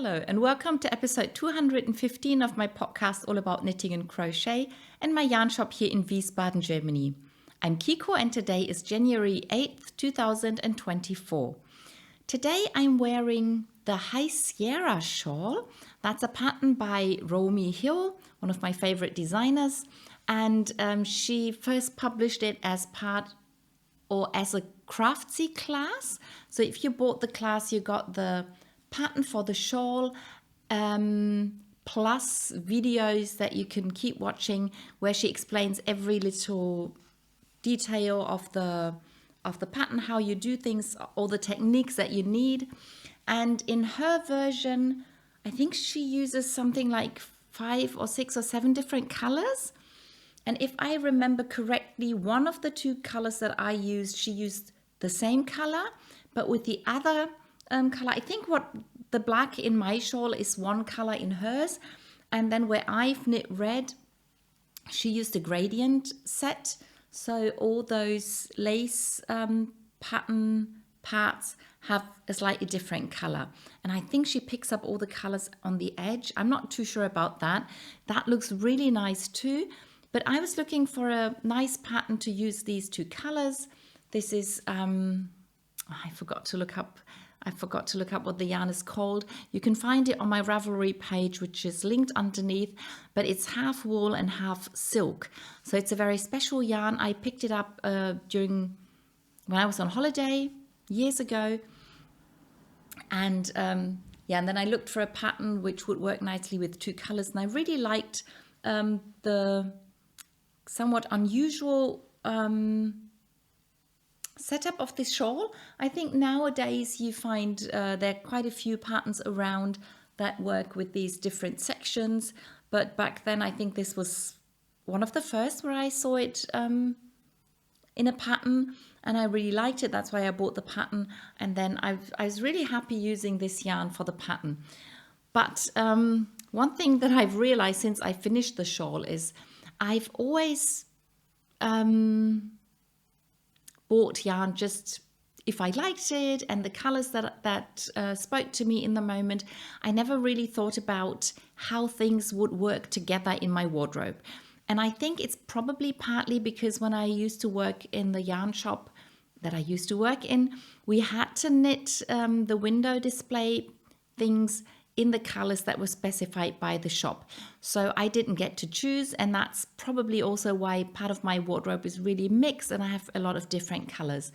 Hello and welcome to episode 215 of my podcast all about knitting and crochet and my yarn shop here in Wiesbaden, Germany. I'm Kiko and today is January 8th, 2024. Today I'm wearing the High Sierra Shawl. That's a pattern by Romy Hill, one of my favorite designers, and she first published it as part or as a craftsy class. So if you bought the class, you got the pattern for the shawl plus videos that you can keep watching where she explains every little detail of the pattern, how you do things, all the techniques that you need. And in her version, I think she uses something like 5 or 6 or 7 different colors. And if I remember correctly, one of the 2 colors that I used, she used the same color, but with the other color. I think what the black in my shawl is one color in hers. And then where I've knit red, she used a gradient set. So all those lace pattern parts have a slightly different color. And I think she picks up all the colors on the edge. I'm not too sure about that. That looks really nice too. But I was looking for a nice pattern to use these 2 colors. This is, I forgot to look up what the yarn is called. You can find it on my Ravelry page, which is linked underneath, but it's half wool and half silk. So it's a very special yarn. I picked it up when I was on holiday years ago. And and then I looked for a pattern which would work nicely with 2 colors. And I really liked the somewhat unusual setup of this shawl. I think nowadays you find there are quite a few patterns around that work with these different sections, but back then I think this was one of the first where I saw it in a pattern, and I really liked it. That's why I bought the pattern, and then I was really happy using this yarn for the pattern. But one thing that I've realized since I finished the shawl is I've always bought yarn just if I liked it and the colors that spoke to me in the moment. I never really thought about how things would work together in my wardrobe. And I think it's probably partly because when I used to work in the yarn shop that I used to work in, we had to knit the window display things in the colors that were specified by the shop. So I didn't get to choose, and that's probably also why part of my wardrobe is really mixed and I have a lot of different colors.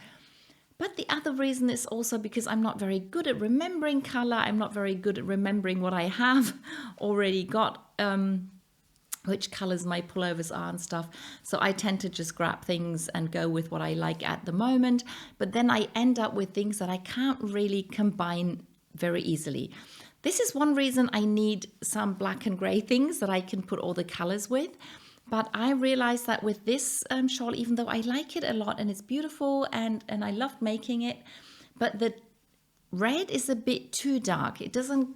But the other reason is also because I'm not very good at remembering color. I'm not very good at remembering what I have already got, which colors my pullovers are and stuff. So I tend to just grab things and go with what I like at the moment. But then I end up with things that I can't really combine very easily. This is one reason I need some black and gray things that I can put all the colors with. But I realized that with this shawl, even though I like it a lot and it's beautiful and I love making it, but the red is a bit too dark. It doesn't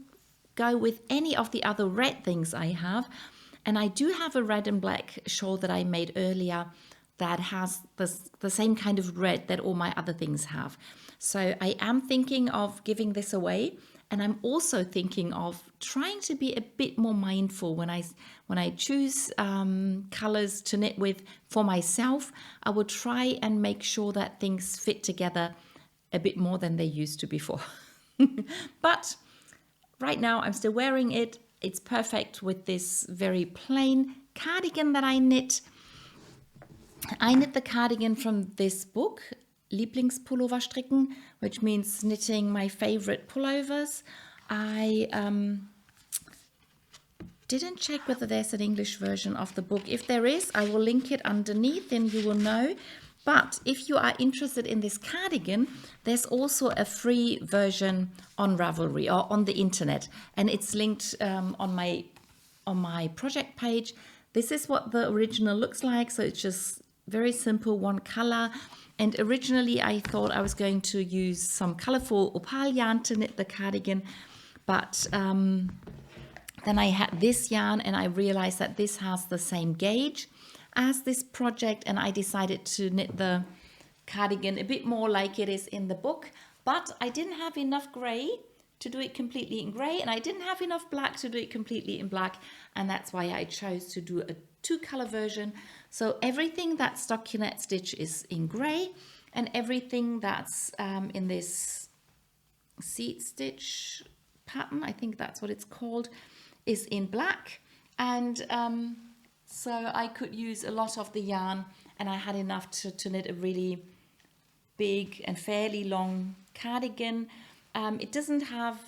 go with any of the other red things I have. And I do have a red and black shawl that I made earlier that has the same kind of red that all my other things have. So I am thinking of giving this away. And I'm also thinking of trying to be a bit more mindful when I choose colors to knit with for myself. I will try and make sure that things fit together a bit more than they used to before. But right now I'm still wearing it. It's perfect with this very plain cardigan that I knit. I knit the cardigan from this book, Lieblingspullover stricken, which means knitting my favorite pullovers. I didn't check whether there's an English version of the book. If there is, I will link it underneath, then you will know. But if you are interested in this cardigan, there's also a free version on Ravelry or on the internet, and it's linked on my project page. This is what the original looks like. So it's just very simple, one color. And originally I thought I was going to use some colorful opal yarn to knit the cardigan, but then I had this yarn and I realized that this has the same gauge as this project, and I decided to knit the cardigan a bit more like it is in the book. But I didn't have enough gray to do it completely in grey, and I didn't have enough black to do it completely in black, and that's why I chose to do a 2-color version. So everything that's stockinette stitch is in grey, and everything that's in this seed stitch pattern, I think that's what it's called, is in black. And so I could use a lot of the yarn, and I had enough to knit a really big and fairly long cardigan. It doesn't have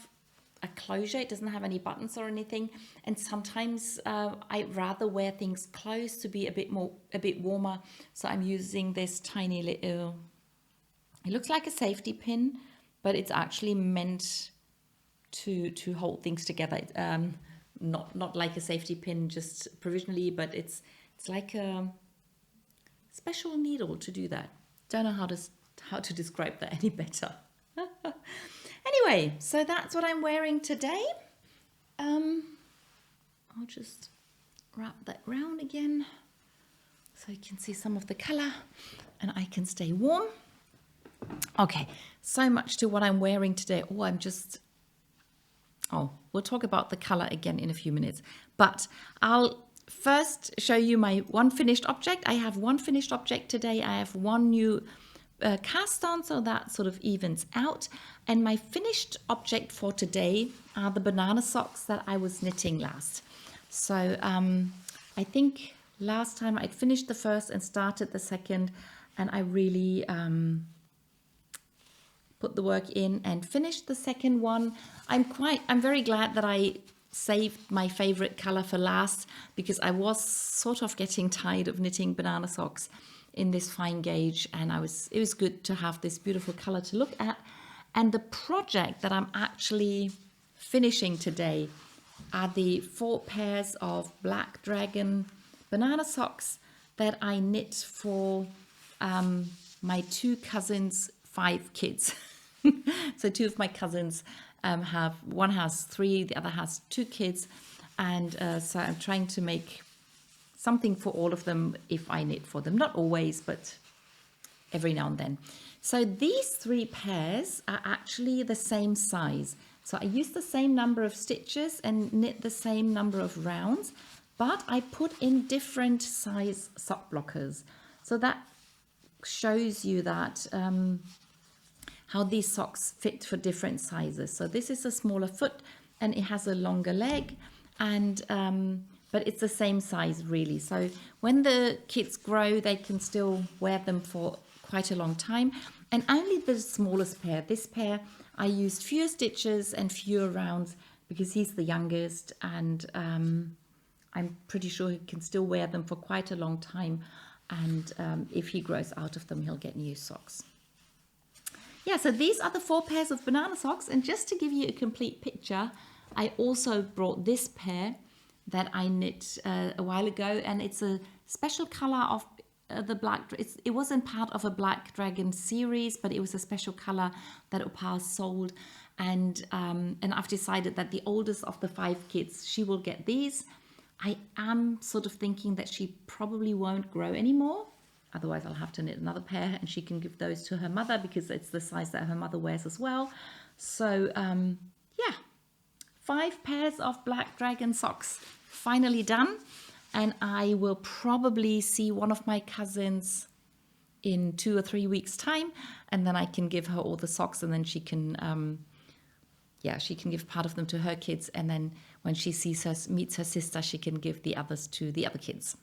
a closure, it doesn't have any buttons or anything, and sometimes I'd rather wear things close to be a bit warmer, so I'm using this tiny little, it looks like a safety pin, but it's actually meant to hold things together. Not like a safety pin just provisionally, but it's like a special needle to do that. Don't know how to describe that any better. Anyway, so that's what I'm wearing today. I'll just wrap that round again so you can see some of the color and I can stay warm. Okay, so much to what I'm wearing today. We'll talk about the color again in a few minutes, but I'll first show you my one finished object. I have one finished object today. I have one new cast on, so that sort of evens out. And my finished object for today are the banana socks that I was knitting last. So I think last time I'd finished the first and started the second, and I really put the work in and finished the second one. I'm very glad that I saved my favorite color for last, because I was sort of getting tired of knitting banana socks in this fine gauge, and it was good to have this beautiful color to look at. And the project that I'm actually finishing today are the 4 pairs of Black Dragon banana socks that I knit for my 2 cousins' 5 kids. So 2 of my cousins one has 3, the other has 2 kids, and so I'm trying to make something for all of them if I knit for them. Not always, but every now and then. So these 3 pairs are actually the same size. So I used the same number of stitches and knit the same number of rounds, but I put in different size sock blockers. So that shows you that how these socks fit for different sizes. So this is a smaller foot and it has a longer leg, and but it's the same size really. So when the kids grow, they can still wear them for quite a long time. And only the smallest pair, this pair, I used fewer stitches and fewer rounds because he's the youngest, and I'm pretty sure he can still wear them for quite a long time. And if he grows out of them, he'll get new socks. Yeah, so these are the 4 pairs of banana socks. And just to give you a complete picture, I also brought this pair that I knit a while ago, and it's a special color of the black. It wasn't part of a Black Dragon series, but it was a special color that Opal sold, and I've decided that the oldest of the 5 kids, she will get these. I am sort of thinking that she probably won't grow anymore. Otherwise, I'll have to knit another pair, and she can give those to her mother because it's the size that her mother wears as well. So yeah, 5 pairs of Black Dragon socks finally done. And I will probably see one of my cousins in 2 or 3 weeks' time, and then I can give her all the socks, and then she can, she can give part of them to her kids, and then when she meets her sister, she can give the others to the other kids.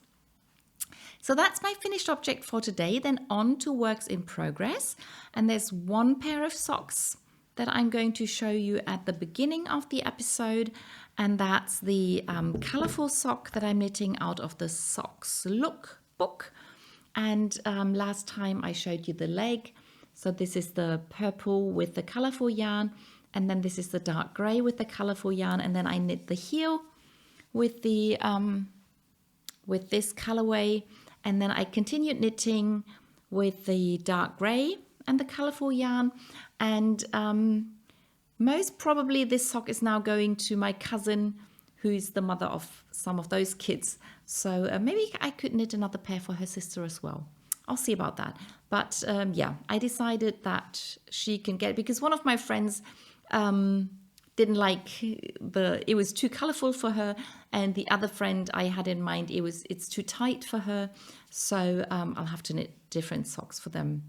So that's my finished object for today. Then on to works in progress, and there's 1 pair of socks that I'm going to show you at the beginning of the episode, and that's the colorful sock that I'm knitting out of the Soxx Look book. And last time I showed you the leg. So this is the purple with the colorful yarn, and then this is the dark gray with the colorful yarn, and then I knit the heel with the with this colorway, and then I continued knitting with the dark gray and the colorful yarn. And most probably this sock is now going to my cousin, who's the mother of some of those kids. So maybe I could knit another pair for her sister as well. I'll see about that. But yeah, I decided that she can get, because one of my friends didn't like it was too colorful for her, and the other friend I had in mind, it's too tight for her. So I'll have to knit different socks for them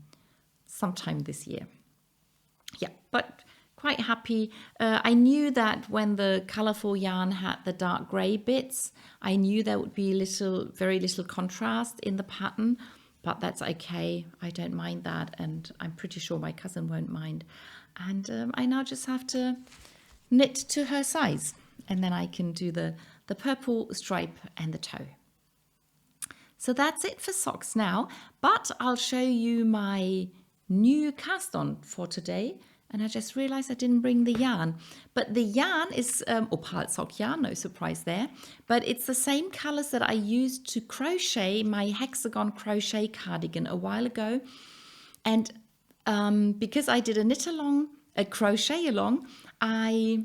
sometime this year. Yeah, but quite happy. I knew that when the colorful yarn had the dark gray bits, I knew there would be very little contrast in the pattern, but that's okay. I don't mind that, and I'm pretty sure my cousin won't mind. And I now just have to knit to her size, and then I can do the purple stripe and the toe. So that's it for socks now, but I'll show you my new cast on for today. And I just realized I didn't bring the yarn, but the yarn is opal sock yarn, no surprise there, but it's the same colors that I used to crochet my hexagon crochet cardigan a while ago. And because I did a crochet along, I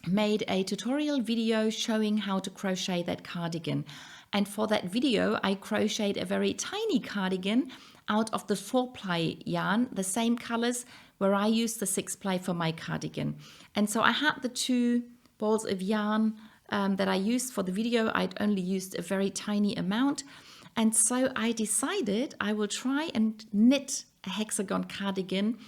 made a tutorial video showing how to crochet that cardigan. And for that video, I crocheted a very tiny cardigan out of the 4-ply yarn, the same colors where I used the 6-ply for my cardigan. And so I had the 2 balls of yarn that I used for the video. I'd only used a very tiny amount. And so I decided I will try and knit a hexagon cardigan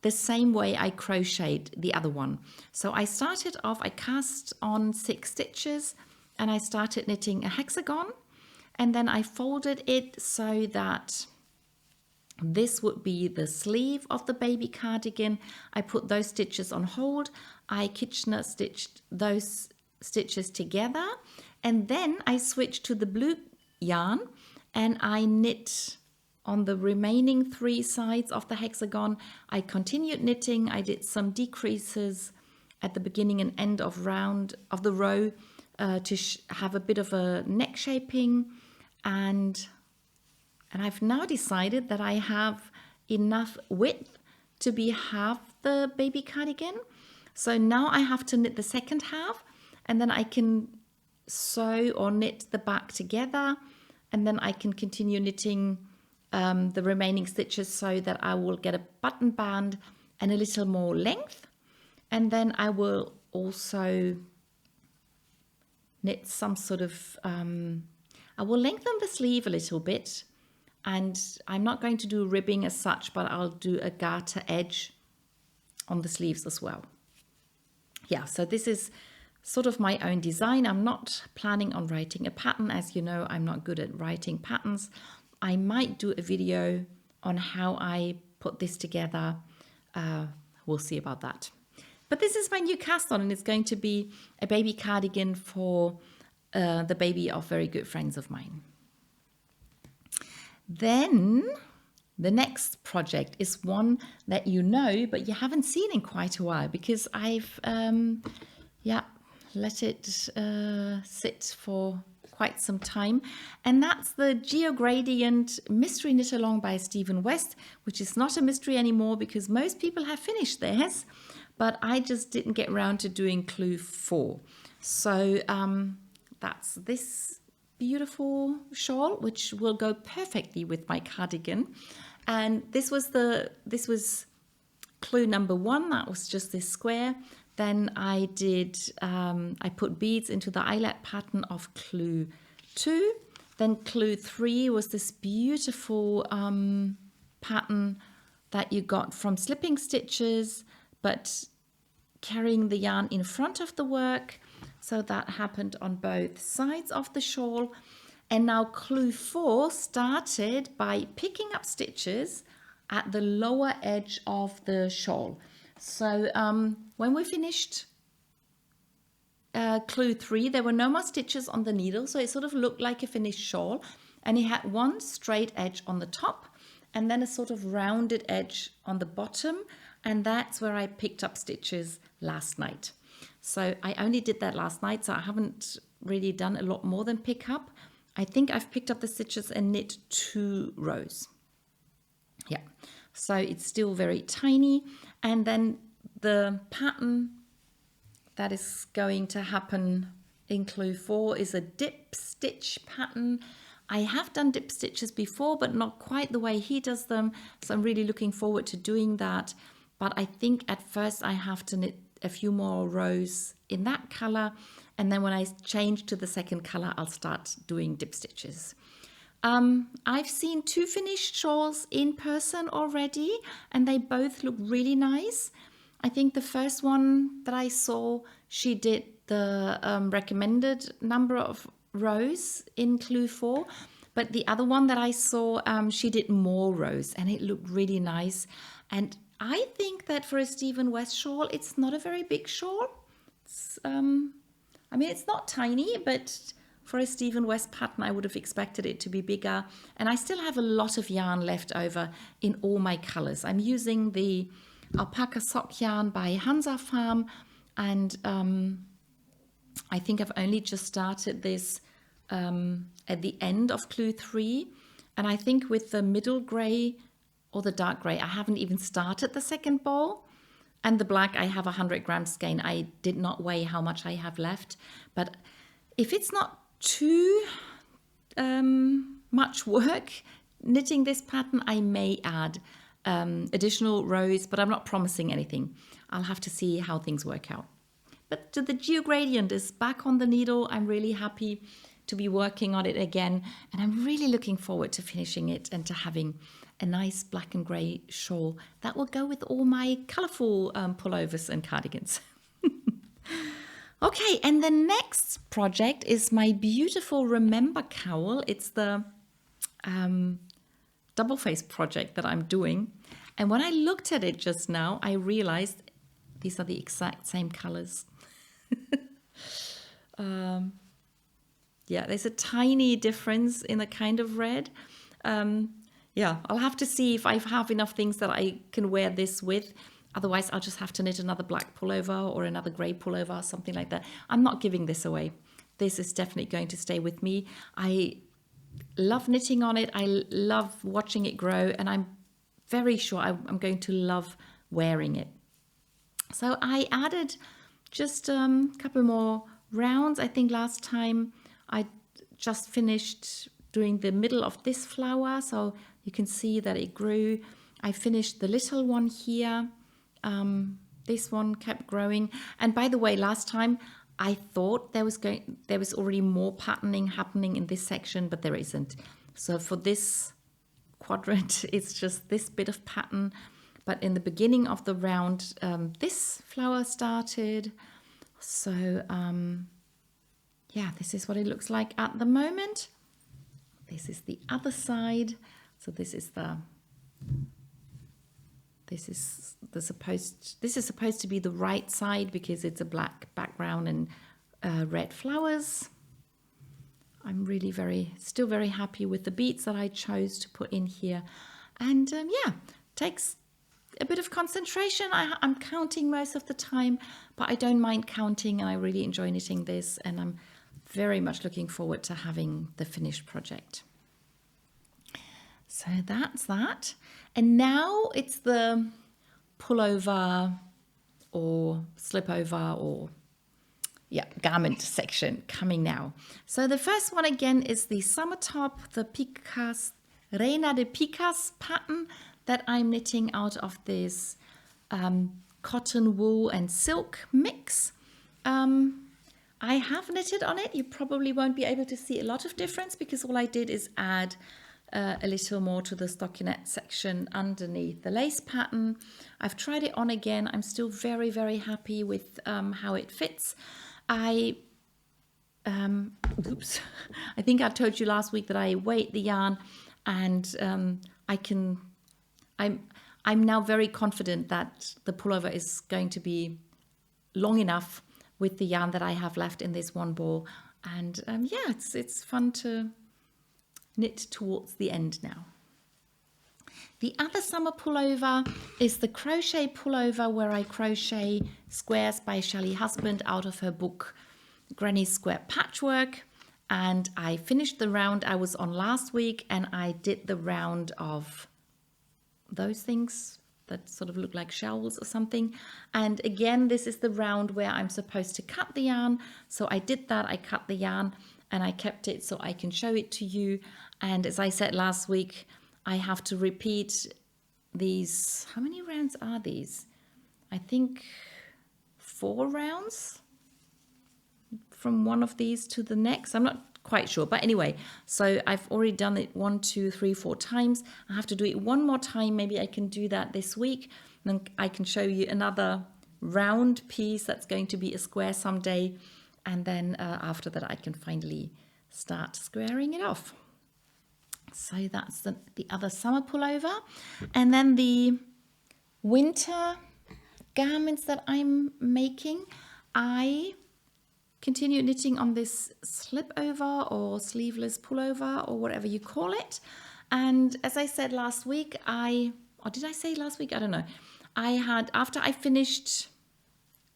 the same way I crocheted the other one. So I started off, I cast on 6 stitches and I started knitting a hexagon, and then I folded it so that this would be the sleeve of the baby cardigan. I put those stitches on hold. I Kitchener stitched those stitches together, and then I switched to the blue yarn and I knit on the remaining 3 sides of the hexagon. I continued knitting. I did some decreases at the beginning and end of the row to have a bit of a neck shaping, and I've now decided that I have enough width to be half the baby cardigan. So now I have to knit the second half, and then I can sew or knit the back together, and then I can continue knitting the remaining stitches so that I will get a button band and a little more length. And then I will also knit some sort of, I will lengthen the sleeve a little bit, and I'm not going to do ribbing as such, but I'll do a garter edge on the sleeves as well. Yeah, so this is sort of my own design. I'm not planning on writing a pattern. As you know, I'm not good at writing patterns. I might do a video on how I put this together. We'll see about that. But this is my new cast on, and it's going to be a baby cardigan for the baby of very good friends of mine. Then the next project is one that you know, but you haven't seen in quite a while because I've let it sit for quite some time, and that's the Geogradient Mystery Knit Along by Stephen West, which is not a mystery anymore because most people have finished theirs, but I just didn't get around to doing clue 4. So that's this beautiful shawl, which will go perfectly with my cardigan. And this was clue number 1. That was just this square. Then I did, I put beads into the eyelet pattern of clue 2. Then clue 3 was this beautiful pattern that you got from slipping stitches, but carrying the yarn in front of the work. So that happened on both sides of the shawl. And now clue 4 started by picking up stitches at the lower edge of the shawl. So when we finished clue 3, there were no more stitches on the needle, so it sort of looked like a finished shawl, and it had one straight edge on the top and then a sort of rounded edge on the bottom, and that's where I picked up stitches last night. So I only did that last night, so I haven't really done a lot more than pick up. I think I've picked up the stitches and knit 2 rows. Yeah, so it's still very tiny. And then the pattern that is going to happen in clue 4 is a dip stitch pattern. I have done dip stitches before, but not quite the way he does them. So I'm really looking forward to doing that. But I think at first I have to knit a few more rows in that color, and then when I change to the second color, I'll start doing dip stitches. I've seen 2 finished shawls in person already, and they both look really nice. I think the first one that I saw, she did the recommended number of rows in clue 4, but the other one that I saw, she did more rows, and it looked really nice. And I think that for a Stephen West shawl, it's not a very big shawl. It's, I mean, it's not tiny, but for a Stephen West pattern, I would have expected it to be bigger. And I still have a lot of yarn left over in all my colors. I'm using the Alpaka sock yarn by Hansa Farm, and I think I've only just started this at the end of clue 3. And I think with the middle grey or the dark grey, I haven't even started the second ball. And the black, I have 100 grams skein. I did not weigh how much I have left. But if it's not too much work knitting this pattern, I may add additional rows, but I'm not promising anything. I'll have to see how things work out. But the Geogradient is back on the needle. I'm really happy to be working on it again, and I'm really looking forward to finishing it and to having a nice black and grey shawl that will go with all my colourful pullovers and cardigans. Okay, and the next project is my beautiful Remember cowl. It's the double face project that I'm doing. And when I looked at it just now, I realized these are the exact same colors. Yeah, there's a tiny difference in the kind of red. Yeah, I'll have to see if I have enough things that I can wear this with. Otherwise, I'll just have to knit another black pullover or another grey pullover, something like that. I'm not giving this away. This is definitely going to stay with me. I love knitting on it. I love watching it grow, and I'm very sure I'm going to love wearing it. So I added just a couple more rounds. I think last time I just finished doing the middle of this flower, so you can see that it grew. I finished the little one here. This one kept growing. And by the way, last time I thought there was already more patterning happening in this section, but there isn't. So for this quadrant, it's just this bit of pattern. But in the beginning of the round, this flower started. So yeah, this is what it looks like at the moment. This is the other side. So this is supposed to be the right side because it's a black background and red flowers. I'm really still very happy with the beads that I chose to put in here. And yeah, takes a bit of concentration. I'm counting most of the time, but I don't mind counting, and I really enjoy knitting this, and I'm very much looking forward to having the finished project. So that's that. And now it's the pullover or slipover or garment section coming now. So the first one again is the summer top, the Picas, Reina de Picas pattern that I'm knitting out of this cotton, wool and silk mix. I have knitted on it. You probably won't be able to see a lot of difference because all I did is add a little more to the stockinette section underneath the lace pattern. I've tried it on again. I'm still very, very happy with how it fits. I think I told you last week that I weighed the yarn, and I'm now very confident that the pullover is going to be long enough with the yarn that I have left in this one ball. And yeah, it's fun to knit towards the end now. The other summer pullover is the crochet pullover where I crochet squares by Shelley Husband out of her book Granny's Square Patchwork, and I finished the round I was on last week, and I did the round of those things that sort of look like shells or something. And again, this is the round where I'm supposed to cut the yarn, so I did that. I cut the yarn and I kept it so I can show it to you. And as I said last week, I have to repeat these. How many rounds are these? I think 4 rounds from one of these to the next. I'm not quite sure, but anyway, so I've already done it 1, 2, 3, 4 times. I have to do it one more time. Maybe I can do that this week, and then I can show you another round piece that's going to be a square someday, and then after that I can finally start squaring it off. So that's the other summer pullover. And then the winter garments that I'm making, I continue knitting on this slip over or sleeveless pullover or whatever you call it. And as I said last week, or did I say last week? I don't know. After I finished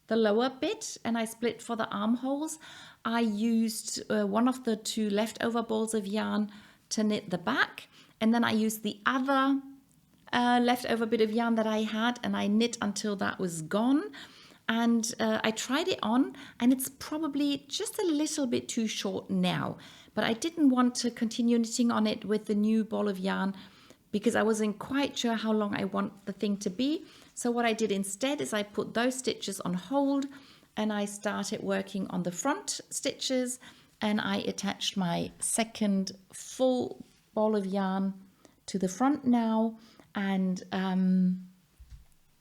the lower bit and I split for the armholes, I used one of the 2 leftover balls of yarn to knit the back. And then I used the other leftover bit of yarn that I had, and I knit until that was gone. And I tried it on, and it's probably just a little bit too short now. But I didn't want to continue knitting on it with the new ball of yarn because I wasn't quite sure how long I want the thing to be. So what I did instead is I put those stitches on hold, and I started working on the front stitches, and I attached my second full ball of yarn to the front now. And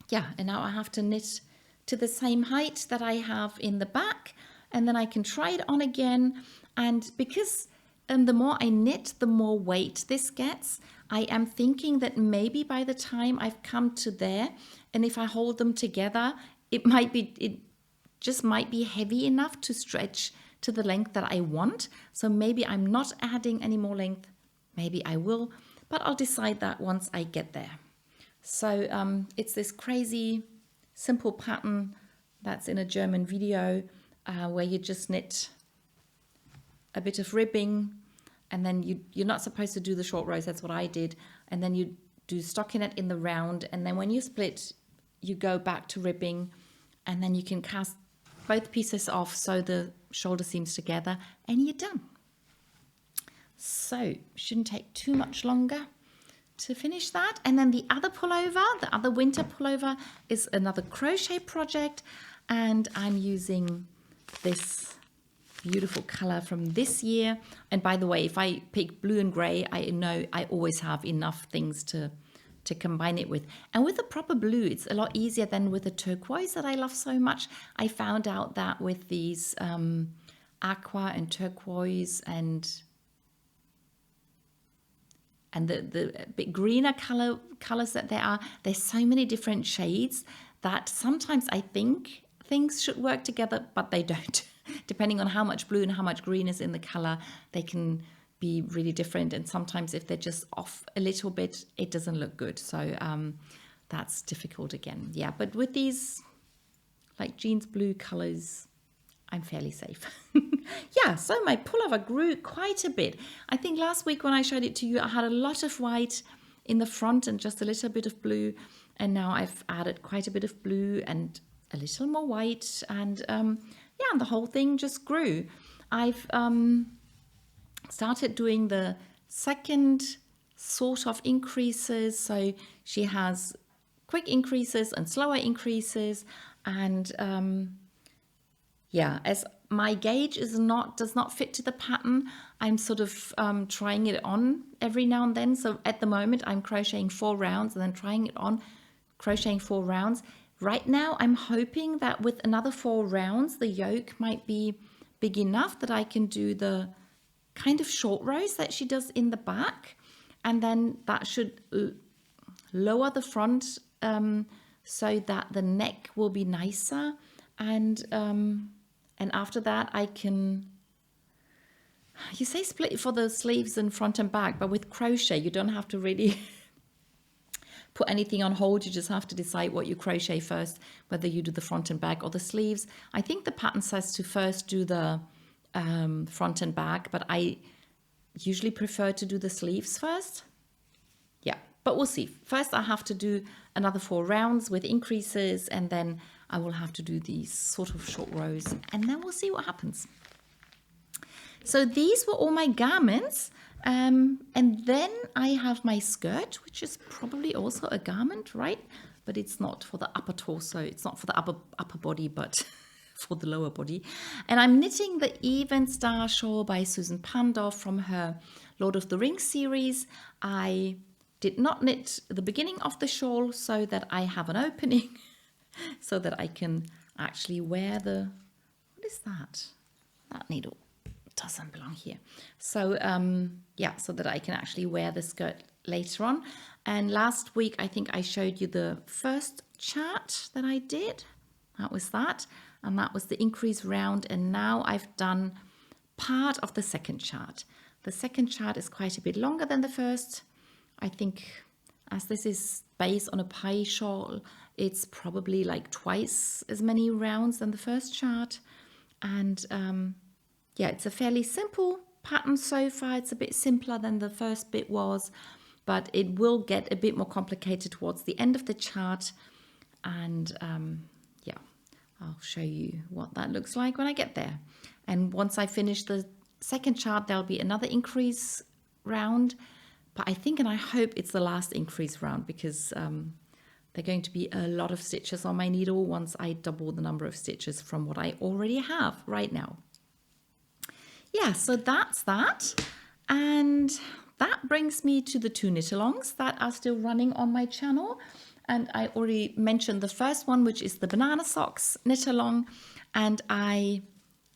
yeah, and now I have to knit to the same height that I have in the back, and then I can try it on again. And because the more I knit, the more weight this gets, I am thinking that maybe by the time I've come to there, and if I hold them together, it just might be heavy enough to stretch to the length that I want. So maybe I'm not adding any more length, maybe I will, but I'll decide that once I get there. So it's this crazy simple pattern that's in a German video where you just knit a bit of ribbing, and then you're not supposed to do the short rows. That's what I did. And then you do stockinette in the round, and then when you split, you go back to ribbing, and then you can cast both pieces off so the shoulder seams together, and you're done. So shouldn't take too much longer to finish that. And then the other pullover, the other winter pullover, is another crochet project, and I'm using this beautiful color from this year. And by the way, if I pick blue and gray, I know I always have enough things to combine it with. And with the proper blue, it's a lot easier than with the turquoise that I love so much. I found out that with these aqua and turquoise and the bit greener colors that there are, there's so many different shades that sometimes I think things should work together, but they don't. Depending on how much blue and how much green is in the color, they can be really different. And sometimes if they're just off a little bit, it doesn't look good. So that's difficult again. Yeah, but with these like jeans blue colors, I'm fairly safe. Yeah, so my pullover grew quite a bit. I think last week when I showed it to you, I had a lot of white in the front and just a little bit of blue. And now I've added quite a bit of blue and a little more white. And yeah, and the whole thing just grew. I've started doing the second sort of increases. So she has quick increases and slower increases. And yeah, as my gauge does not fit to the pattern, I'm sort of trying it on every now and then. So at the moment, I'm crocheting 4 rounds and then trying it on, crocheting 4 rounds. Right now, I'm hoping that with another 4 rounds, the yoke might be big enough that I can do the kind of short rows that she does in the back. And then that should lower the front so that the neck will be nicer. And after that, I can, you say split for the sleeves and front and back, but with crochet, you don't have to really put anything on hold. You just have to decide what you crochet first, whether you do the front and back or the sleeves. I think the pattern says to first do the front and back, but I usually prefer to do the sleeves first. Yeah, but we'll see. First, I have to do another 4 rounds with increases, and then I will have to do these sort of short rows, and then we'll see what happens. So these were all my garments. And then I have my skirt, which is probably also a garment, right? but it's not for the upper torso. It's not for the upper body, but for the lower body. And I'm knitting the Evenstar Shawl by Susan Pandor from her Lord of the Rings series. I did not knit the beginning of the shawl so that I have an opening so that I can actually wear the, what is that? That needle doesn't belong here. So yeah, so that I can actually wear the skirt later on. And last week, I think I showed you the first chart that I did. That was that. And that was the increase round. And now I've done part of the second chart. The second chart is quite a bit longer than the first. I think as this is based on a pie shawl, it's probably like twice as many rounds than the first chart. And yeah, it's a fairly simple pattern so far. It's a bit simpler than the first bit was, but it will get a bit more complicated towards the end of the chart. And yeah, I'll show you what that looks like when I get there. And once I finish the second chart, there'll be another increase round. But I think and I hope it's the last increase round, because there are going to be a lot of stitches on my needle once I double the number of stitches from what I already have right now. Yeah, so that's that. And that brings me to the 2 knit-alongs that are still running on my channel. And I already mentioned the first one, which is the Bananensocke knit-along. And I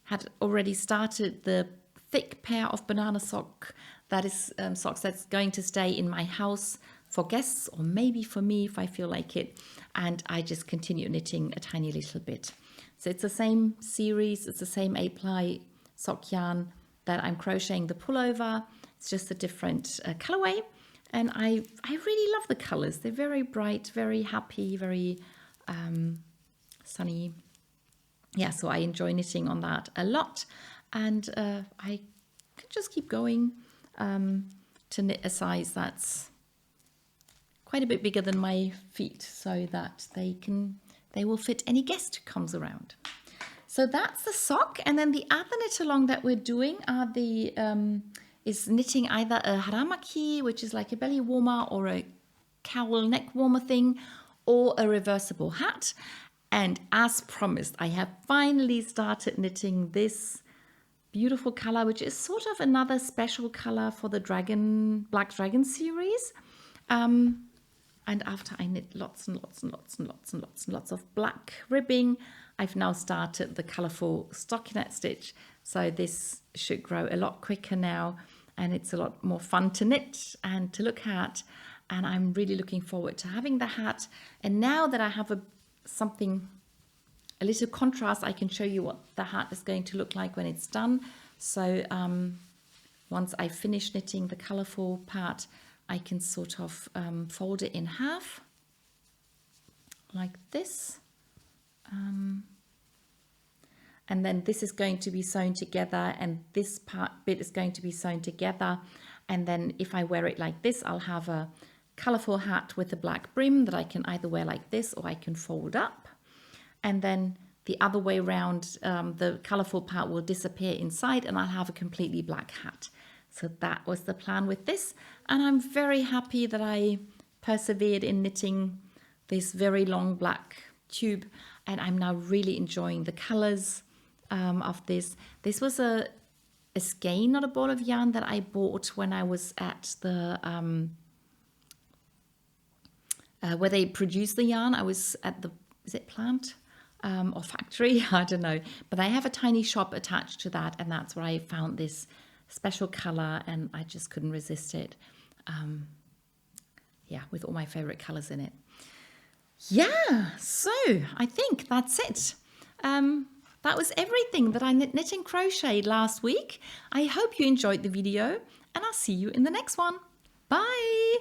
had already started the thick pair of Bananensock. That is socks that's going to stay in my house for guests, or maybe for me if I feel like it. And I just continue knitting a tiny little bit. So it's the same series, it's the same 8-ply sock yarn that I'm crocheting the pullover. It's just a different colorway. And I really love the colors. They're very bright, very happy, very sunny. Yeah, so I enjoy knitting on that a lot. And I could just keep going to knit a size that's quite a bit bigger than my feet, so that they will fit any guest who comes around. So that's the sock. And then the other knit along that we're doing are the is knitting either a haramaki, which is like a belly warmer, or a cowl neck warmer thing, or a reversible hat. And as promised, I have finally started knitting this beautiful color, which is sort of another special color for the Black Dragon series. And after I knit lots and lots and lots and lots and lots and lots of black ribbing, I've now started the colorful stockinette stitch. So this should grow a lot quicker now, and it's a lot more fun to knit and to look at. And I'm really looking forward to having the hat. And now that I have a little contrast, I can show you what the hat is going to look like when it's done. So once I finish knitting the colorful part, I can sort of fold it in half like this. And then this is going to be sewn together, and this bit is going to be sewn together. And then if I wear it like this, I'll have a colorful hat with a black brim that I can either wear like this, or I can fold up. And then the other way around, the colorful part will disappear inside, and I'll have a completely black hat. So that was the plan with this. And I'm very happy that I persevered in knitting this very long black tube. And I'm now really enjoying the colors of this. This was a skein, not a ball of yarn, that I bought when I was at the where they produce the yarn. I was at the, is it plant or factory? I don't know. But I have a tiny shop attached to that, and that's where I found this special color, and I just couldn't resist it. Yeah, with all my favorite colors in it. Yeah, so I think that's it. That was everything that I knit and crocheted last week. I hope you enjoyed the video, and I'll see you in the next one. Bye!